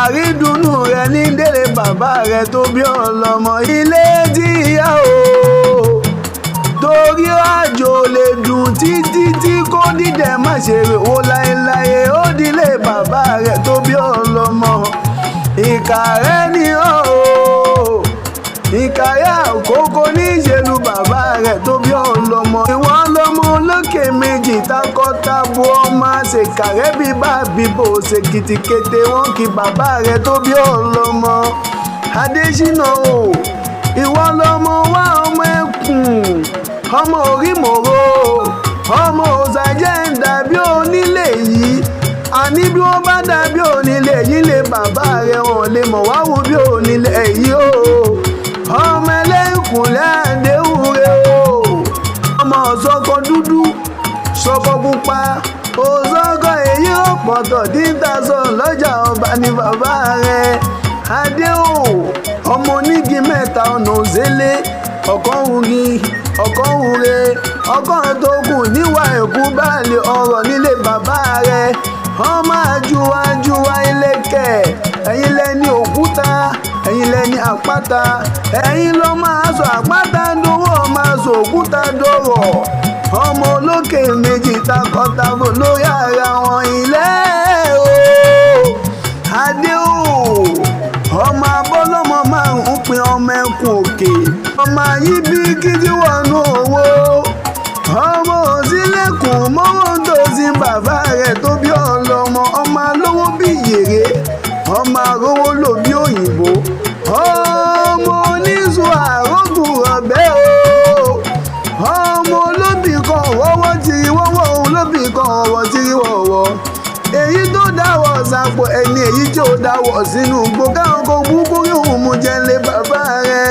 àrídùnnú rẹ ní délé bàbá rẹ tó bí ọlọ́mọ. ilé tíyá o torí àjò lè dùn títí tí kò dídẹ̀ má ṣe rèwó láéláé. ó dílé bàbá rẹ tó bí ọlọ́mọ. ìkàrẹ ni ó ìkàrẹ àkókò ní ìṣèlú bàbá rẹ tó bí ọlọ́mọ. ìwọ lọmọ olókè méjì takọtabo ọmọ àṣekàrẹ bíbá bíbò ṣe kìtìkété wọn kí bàbá rẹ tó bí ọlọ́mọ. adésínà o ìwọ lọmọ wá ọmọ ẹkùn ọmọ orí mòró ọmọ òsàjẹ́ ń dàbí onílé yìí. àní bí wọ́n bá dàbí onílé yìí lé bàbá rẹ̀ wọ́n lè mọ̀ wá wò bí onílé yìí o. ọmọ ẹlẹ́kùnlé àdéhùnrẹ́ o. ọmọ sọkọ dúdú sọkọ pupa òsọkọ èyí ó pọ̀tọ̀ dídá sọ lọ́jà ọba ní bàbá rẹ̀. adéhùn ọmọ onígi mẹ́ta ọ̀nà òzélé ọ̀kan wùgì ọ̀kan wùre ọ̀kan tó kù níwà ẹ̀kú báàlì ọ̀rọ̀ nílé bàbá rẹ̀. ọmọ àjùwájùwá ilẹ̀kẹ̀ ẹ̀yin lẹ́ni òkúta ẹ̀yin lẹ́ni àpáta ẹ̀yin ló máa sọ àpáta dówó máa sọ òkúta dọ̀rọ̀. ọmọ olókè méjì takọtabo lórí ara wọn ilé o. adé o ọmọ abọ́lọ́mọ márùn-ún pin ọmọ ẹkùn òkè. ọmọ yìí bí gidi wọnú owó. ọmọ òsínlẹ̀kùn mọ́wọ́ tó sin bàbá rẹ̀ tó bí ọlọ́mọ. ọmọ alówó bí yèrè ọmọ arówó lò bí òyìnbó. ọmọ oníṣu àrógùn ọ̀bẹ o. ọmọ olóbì kan wọ́wọ́ tiri wọ́wọ́ olóbì kan ọ̀wọ́ tiri wọ̀wọ́. èyí tó dáwọ̀ sápò ẹni èyí tí ó dáwọ̀ sínú gbogbo káwọn kò búkú rí òun mú jẹ́ lé bàbá rẹ̀.